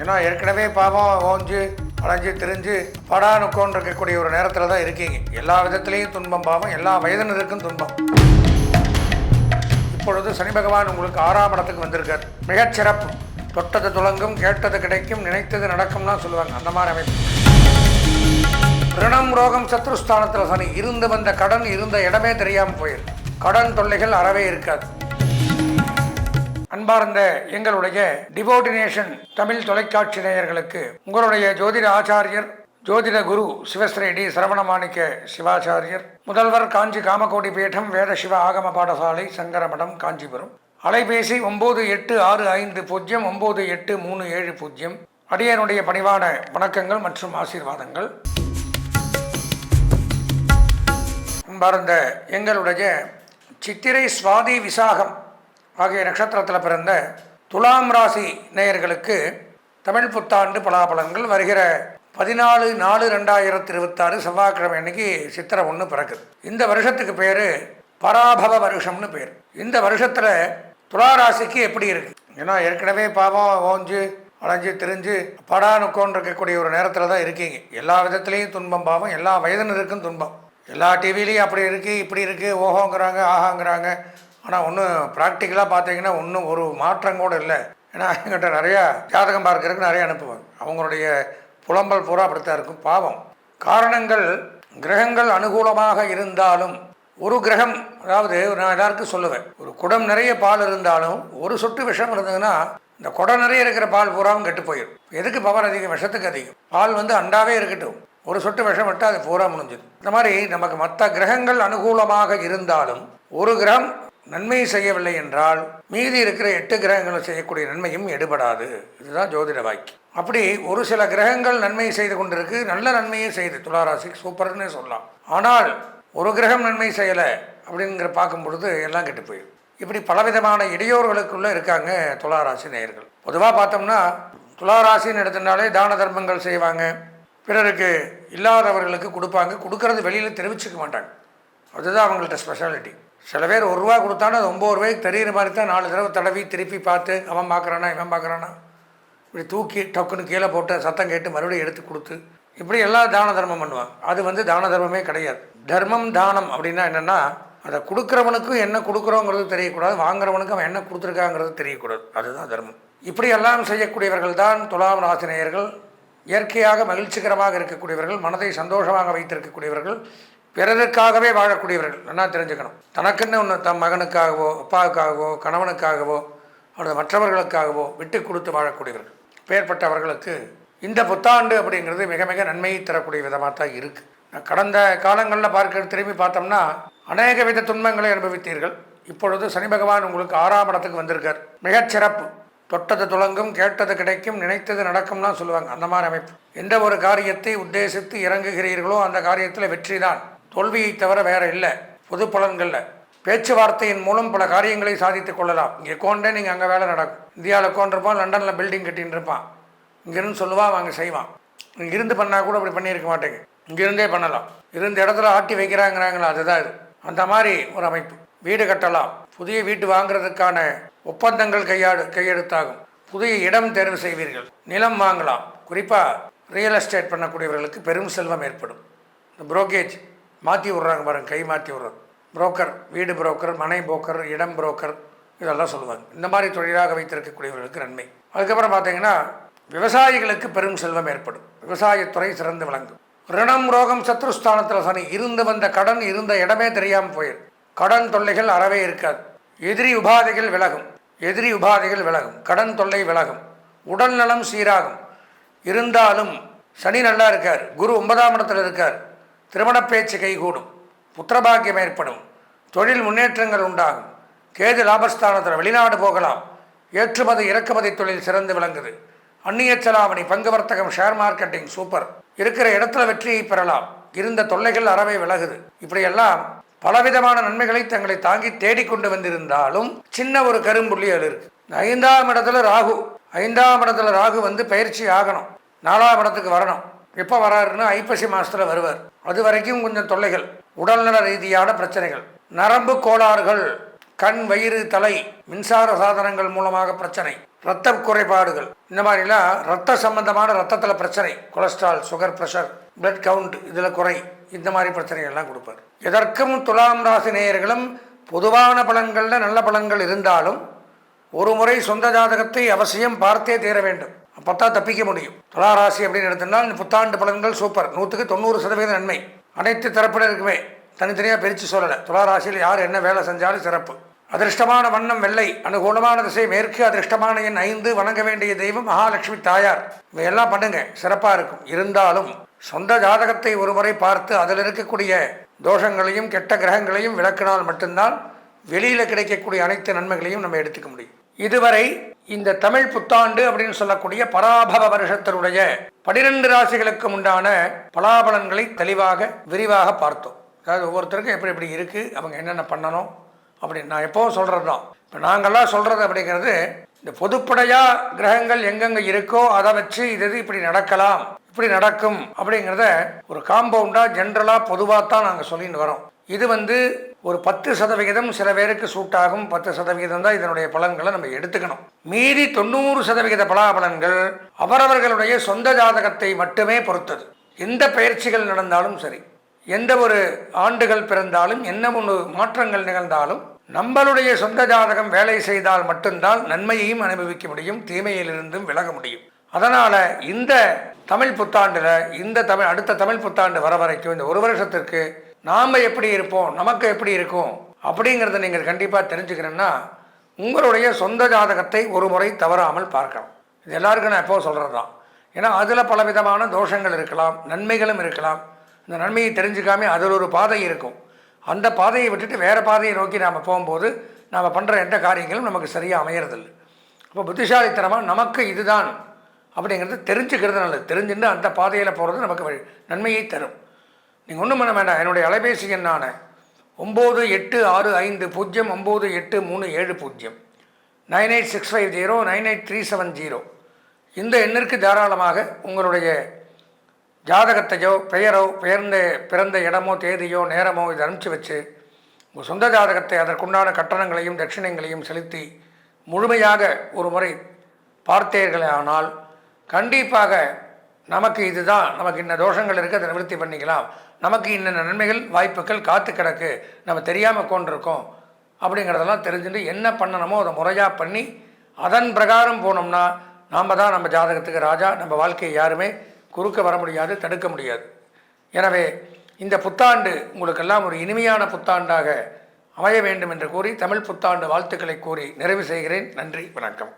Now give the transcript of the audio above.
ஏன்னா ஏற்கனவே பாவம் ஓஞ்சு அலைஞ்சு திரிஞ்சு படானுக்கோன்னு இருக்கக்கூடிய ஒரு நேரத்தில் தான் இருக்கீங்க. எல்லா விதத்திலையும் துன்பம் பாவம், எல்லா வயதினருக்கும் துன்பம். இப்பொழுது சனி பகவான் உங்களுக்கு 6ஆம் இடத்துக்கு வந்திருக்கார். மிகச்சிறப்பு. தொட்டது துலங்கும், கேட்டது கிடைக்கும், நினைத்தது நடக்கும்லாம் சொல்லுவாங்க. அந்த மாதிரி அமைப்பு. ரிணம் ரோகம் சத்ருஸ்தானத்தில் சனி இருந்து வந்த கடன் இருந்த இடமே தெரியாமல் போயிருக்கு. கடன் தொல்லைகள் அறவே இருக்காது. அன்பார்ந்த எங்களுடைய டிவோட்டினேஷன் தமிழ் தொலைக்காட்சி நேயர்களுக்கு உங்களுடைய ஜோதிட ஆச்சாரியர் ஜோதிட குரு சிவஸ்ரீ டி சரவணமாணிக்க சிவாச்சாரியர், முதல்வர் காஞ்சி காமகோடி பீடம் வேத சிவ ஆகம பாடசாலை சங்கரமடம் காஞ்சிபுரம். அலைபேசி 9860098370. அடியனுடைய பணிவான வணக்கங்கள் மற்றும் ஆசீர்வாதங்கள். அன்பார்ந்த எங்களுடைய சித்திரை சுவாதி விசாகம் ஆகிய நட்சத்திரத்தில் பிறந்த துலாம் ராசி நேயர்களுக்கு தமிழ் புத்தாண்டு பலாபலன்கள் வருகிற 14/4/2026 செவ்வாய்க்கிழமை அன்னைக்கு சித்திரை 1 பிறக்குது. இந்த வருஷத்துக்கு பேர் பராபவ வருஷம்னு பேர். இந்த வருஷத்தில் துளாராசிக்கு எப்படி இருக்கு? ஏன்னா ஏற்கனவே பாவம் ஓஞ்சு அலைஞ்சு திரிஞ்சு படானுக்கோன்னு இருக்கக்கூடிய ஒரு நேரத்தில் தான் இருக்கீங்க. எல்லா விதத்திலையும் துன்பம் பாவம், எல்லா வயதினருக்கும் துன்பம். எல்லா டிவிலையும் அப்படி இருக்குது இப்படி இருக்குது ஓஹோங்கிறாங்க ஆஹாங்கிறாங்க. ஆனால் ஒன்றும் ப்ராக்டிக்கலாக பார்த்தீங்கன்னா ஒன்றும் ஒரு மாற்றம் கூட இல்லை. ஏன்னா எங்கிட்ட நிறையா ஜாதகம் பார்க்கறதுக்கு நிறைய அனுப்புவாங்க. அவங்களுடைய புலம்பல் பூரா அப்படித்தான் இருக்கும். பாவம். காரணங்கள் கிரகங்கள் அனுகூலமாக இருந்தாலும் ஒரு கிரகம், அதாவது நான் எல்லாருக்கும் சொல்லுவேன், ஒரு குடம் நிறைய பால் இருந்தாலும் ஒரு சொட்டு விஷம் இருந்ததுன்னா இந்த குடம் நிறைய இருக்கிற பால் பூராவும் கெட்டு போயிடும். எதுக்கு பவர் அதிகம்? விஷத்துக்கு அதிகம். பால் அண்டாவே இருக்கட்டும், ஒரு சொட்டு விஷம் விட்டால் அது பூரா முடிஞ்சுது. இந்த மாதிரி நமக்கு மற்ற கிரகங்கள் அனுகூலமாக இருந்தாலும் ஒரு கிரகம் நன்மை செய்யவில்லை என்றால் மீதி இருக்கிற 8 கிரகங்கள் செய்யக்கூடிய நன்மையும் எடுபடாது. இதுதான் ஜோதிட வாக்கி. அப்படி ஒரு சில கிரகங்கள் நன்மை செய்து கொண்டிருக்கு, நல்ல நன்மையை செய்து துளாராசிக்கு சூப்பர்னு சொல்லலாம். ஆனால் ஒரு கிரகம் நன்மை செய்யலை அப்படிங்கிற பார்க்கும் பொழுது எல்லாம் கெட்டு போயிடும். இப்படி பலவிதமான இடையூறுகளுக்குள்ளே இருக்காங்க துளாராசி நேயர்கள். பொதுவாக பார்த்தோம்னா துளாராசின்னு எடுத்தனாலே தான தர்மங்கள் செய்வாங்க, பிறருக்கு இல்லாதவர்களுக்கு கொடுப்பாங்க. கொடுக்கறது வெளியில் தெரிவிச்சுக்க மாட்டாங்க. அதுதான் அவங்கள்ட்ட ஸ்பெஷாலிட்டி. சில பேர் 1 ரூபா கொடுத்தானே அது 9 ரூபாய்க்கு தெரிகிற மாதிரி தான் 4 தடவை தடவி திருப்பி பார்த்து அவன் பார்க்குறானா இவன் பார்க்குறானா இப்படி தூக்கி டக்குன்னு கீழே போட்டு சத்தம் கேட்டு மறுபடியும் எடுத்து கொடுத்து இப்படி எல்லாம் தான தர்மம் பண்ணுவாங்க. அது தான தர்மமே கிடையாது. தர்மம் தானம் அப்படின்னா என்னென்னா, அதை கொடுக்குறவனுக்கும் என்ன கொடுக்குறோங்கிறது தெரியக்கூடாது, வாங்குறவனுக்கும் அவன் என்ன கொடுத்துருக்காங்கிறது தெரியக்கூடாது. அதுதான் தர்மம். இப்படி எல்லாம் செய்யக்கூடியவர்கள் தான் துலாம் ராசினியர்கள். இயற்கையாக மகிழ்ச்சிகரமாக இருக்கக்கூடியவர்கள், மனதை சந்தோஷமாக வைத்திருக்கக்கூடியவர்கள், பிறருக்காகவே வாழக்கூடியவர்கள். நல்லா தெரிஞ்சுக்கணும். தனக்குன்னு ஒன்று தம் மகனுக்காகவோ அப்பாவுக்காகவோ கணவனுக்காகவோ அல்லது மற்றவர்களுக்காகவோ விட்டு கொடுத்து வாழக்கூடியவர்கள். பேர்பட்டவர்களுக்கு இந்த புத்தாண்டு அப்படிங்கிறது மிக மிக நன்மையை தரக்கூடிய விதமாக தான் இருக்குது. கடந்த காலங்களில் திரும்பி பார்த்தோம்னா அநேக வித துன்பங்களை அனுபவித்தீர்கள். இப்பொழுது சனி பகவான் உங்களுக்கு 6ஆம் இடத்துக்கு வந்திருக்கார். மிகச்சிறப்பு. தொட்டது துலங்கும், கேட்டது கிடைக்கும், நினைத்தது நடக்கும்லாம் சொல்லுவாங்க. அந்த மாதிரி அமைப்பு. எந்த ஒரு காரியத்தை உத்தேசித்து இறங்குகிறீர்களோ அந்த காரியத்தில் வெற்றி தான், தோல்வியை தவிர வேற இல்லை. பொது பலன்களில் பேச்சுவார்த்தையின் மூலம் பல காரியங்களை சாதித்துக் கொள்ளலாம். இங்கே கோண்டே நீங்கள் அங்கே வேலை நடக்கும். இந்தியாவில் கோண்டிருப்பான், லண்டனில் பில்டிங் கட்டின்னு இருப்பான். இங்கிருந்து சொல்லுவான், அவங்க செய்வான். இங்கிருந்து பண்ணால் கூட அப்படி பண்ணியிருக்க மாட்டேங்க. இங்கிருந்தே பண்ணலாம். இருந்த இடத்துல ஆட்டி வைக்கிறாங்கிறாங்களா, அதுதான் இது. அந்த மாதிரி ஒரு அமைப்பு. வீடு கட்டலாம், புதிய வீட்டு வாங்குறதுக்கான ஒப்பந்தங்கள் கையெழுத்தாகும், புதிய இடம் தேர்வு செய்வீர்கள், நிலம் வாங்கலாம். குறிப்பாக ரியல் எஸ்டேட் பண்ணக்கூடியவர்களுக்கு பெரும் செல்வம் ஏற்படும். இந்த புரோக்கேஜ் மாற்றி விட்றாங்க பாருங்க, கை மாற்றி விட்றது. புரோக்கர், வீடு புரோக்கர், மனை புரோக்கர், இடம் புரோக்கர், இதெல்லாம் சொல்லுவாங்க. இந்த மாதிரி தொழிலாக வைத்திருக்கக்கூடியவர்களுக்கு நன்மை. அதுக்கப்புறம் பார்த்தீங்கன்னா விவசாயிகளுக்கு பெரும் செல்வம் ஏற்படும். விவசாயத்துறை சிறந்து விளங்கும். ரிணம் ரோகம் சத்ருஸ்தானத்தில் சனி இருந்து வந்த கடன் இருந்த இடமே தெரியாமல் போயிடும். கடன் தொல்லைகள் அறவே இருக்காது. எதிரி உபாதைகள் விலகும். கடன் தொல்லை விலகும். உடல் நலம் சீராகும். இருந்தாலும் சனி நல்லா இருக்கார், குரு 9ஆம் இடத்தில் இருக்கார். திருமண பேச்சு கைகூடும், புத்திரபாக்கியம் ஏற்படும், தொழில் முன்னேற்றங்கள் உண்டாகும். கேது லாபஸ்தானத்தில் வெளிநாடு போகலாம். ஏற்றுமதி இறக்குமதி தொழில் சிறந்து விளங்குது. அந்நிய செலாவணி, பங்கு வர்த்தகம், ஷேர் மார்க்கெட்டிங் சூப்பர். இருக்கிற இடத்துல வெற்றியை பெறலாம். இருந்த தொல்லைகள் அறவே விலகுது. இப்படியெல்லாம் பலவிதமான நன்மைகளை தங்களை தாங்கி தேடிக்கொண்டு வந்திருந்தாலும் சின்ன ஒரு கரும்புள்ளி அது இருக்கு. 5ஆம் இடத்துல ராகு பயிற்சி ஆகணும். 4ஆம் இடத்துக்கு வரணும். எப்போ வராருன்னா ஐப்பசி மாதத்தில் வருவார். அது வரைக்கும் கொஞ்சம் தொல்லைகள், உடல்நல ரீதியான பிரச்சனைகள், நரம்பு கோளாறுகள், கண், வயிறு, தலை, மின்சார சாதனங்கள் மூலமாக பிரச்சனை, இரத்த குறைபாடுகள், இந்த மாதிரிலாம் ரத்த சம்பந்தமான ரத்தத்தில் பிரச்சனை, cholesterol, sugar, pressure, blood count இதில் குறை, இந்த மாதிரி பிரச்சனைகள்லாம் கொடுப்பார். எதற்கும் துலாம் ராசி நேயர்களும் பொதுவான பலன்களில் நல்ல பலன்கள் இருந்தாலும் ஒரு முறை சொந்த ஜாதகத்தை அவசியம் பார்த்தே தீர வேண்டும். அப்போத்தான் தப்பிக்க முடியும். துளாராசி அப்படின்னு எடுத்தோம்னா இந்த புத்தாண்டு பலன்கள் சூப்பர், 100% நன்மை. அனைத்து தரப்பினருக்குமே தனித்தனியாக பிரித்து சொல்லலை. துளாராசியில் யார் என்ன வேலை செஞ்சாலும் சிறப்பு. அதிர்ஷ்டமான வண்ணம் வெள்ளை, அனுகூலமான திசை மேற்கு, அதிர்ஷ்டமான எண் 5, வணங்க வேண்டிய தெய்வம் மகாலட்சுமி தாயார். இவையெல்லாம் பண்ணுங்க, சிறப்பாக இருக்கும். இருந்தாலும் சொந்த ஜாதகத்தை ஒரு முறை பார்த்து அதில் இருக்கக்கூடிய தோஷங்களையும் கெட்ட கிரகங்களையும் விளக்கினால் மட்டும்தான் வெளியில் கிடைக்கக்கூடிய அனைத்து நன்மைகளையும் நம்ம எடுத்துக்க முடியும். இதுவரை இந்த தமிழ் புத்தாண்டு அப்படின்னு சொல்லக்கூடிய பராபவ வருஷத்தினுடைய 12 ராசிகளுக்கு உண்டான பலாபலன்களை தெளிவாக விரிவாக பார்த்தோம். அதாவது ஒவ்வொருத்தருக்கும் எப்படி எப்படி இருக்குது, அவங்க என்னென்ன பண்ணணும் அப்படின்னு நான் எப்போவும் சொல்கிறது தான். இப்போ நாங்கள்லாம் சொல்கிறது அப்படிங்கிறது இந்த பொதுப்படையாக கிரகங்கள் எங்கெங்கே இருக்கோ அதை வச்சு இது இப்படி நடக்கலாம், இப்படி நடக்கும் அப்படிங்கிறத ஒரு காம்பவுண்டாக ஜென்ரலாக பொதுவாக தான் நாங்கள் சொல்லிட்டு வரோம். இது ஒரு 10% சில பேருக்கு சூட் ஆகும். 10% தான் இதனுடைய பலன்களை நம்ம எடுத்துக்கணும். மீதி 90% பலாபலன்கள் அவரவர்களுடைய சொந்த ஜாதகத்தை மட்டுமே பொறுத்தது. எந்த பயிற்சிகள் நடந்தாலும் சரி, எந்த ஒரு ஆண்டுகள் பிறந்தாலும், என்ன ஒன்று மாற்றங்கள் நிகழ்ந்தாலும் நம்மளுடைய சொந்த ஜாதகம் வேலை செய்தால் மட்டும்தான் நன்மையையும் அனுபவிக்க முடியும், தீமையிலிருந்தும் விலக முடியும். அதனால் இந்த தமிழ் புத்தாண்டில் அடுத்த தமிழ் புத்தாண்டு வர வரைக்கும் இந்த ஒரு வருஷத்திற்கு நாம் எப்படி இருப்போம், நமக்கு எப்படி இருக்கும் அப்படிங்கிறத நீங்கள் கண்டிப்பாக தெரிஞ்சுக்கணுன்னா உங்களுடைய சொந்த ஜாதகத்தை ஒரு முறை தவறாமல் பார்க்கணும். இது எல்லாருக்கும் நான் எப்போது சொல்கிறது தான். ஏன்னா அதில் பலவிதமான தோஷங்கள் இருக்கலாம், நன்மைகளும் இருக்கலாம். இந்த நன்மையை தெரிஞ்சுக்காமல் அதில் ஒரு பாதை இருக்கும். அந்த பாதையை விட்டுட்டு வேறு பாதையை நோக்கி நாம் போகும்போது நாம் பண்ணுற எந்த காரியங்களும் நமக்கு சரியாக அமையறதில்லை. அப்போ புத்திசாலித்தனமாக நமக்கு இதுதான் அப்படிங்கிறது தெரிஞ்சுக்கிறது நல்லது. தெரிஞ்சுட்டு அந்த பாதையில் போகிறது நமக்கு நன்மையை தரும். நீங்கள் ஒன்றும் பண்ண வேண்டாம். என்னுடைய அலைபேசி எண்ணான 9860098370 98650 98370 இந்த எண்ணிற்கு தாராளமாக உங்களுடைய ஜாதகத்தையோ பெயரோ பிறந்த இடமோ தேதியோ நேரமோ இதை அனுப்பிச்சி வச்சு உங்கள் சொந்த ஜாதகத்தை அதற்குண்டான கட்டணங்களையும் தட்சிணங்களையும் செலுத்தி முழுமையாக ஒரு முறை பார்த்தீர்களே ஆனால் கண்டிப்பாக நமக்கு இதுதான், நமக்கு இன்ன தோஷங்கள் இருக்குது, அதை நிவர்த்தி பண்ணிக்கலாம், நமக்கு இன்னென்ன நன்மைகள் வாய்ப்புகள் காத்து கிடக்கு, நம்ம தெரியாமல் கொண்டிருக்கோம் அப்படிங்கிறதெல்லாம் தெரிஞ்சுட்டு என்ன பண்ணணுமோ அதை முறையாக பண்ணி அதன் பிரகாரம் போனோம்னா நாம் தான் நம்ம ஜாதகத்துக்கு ராஜா. நம்ம வாழ்க்கையை யாருமே குறுக்க வர முடியாது, தடுக்க முடியாது. எனவே இந்த புத்தாண்டு உங்களுக்கெல்லாம் ஒரு இனிமையான புத்தாண்டாக அமைய வேண்டும் என்று கூறி தமிழ் புத்தாண்டு வாழ்த்துக்களை கூறி நிறைவு செய்கிறேன். நன்றி, வணக்கம்.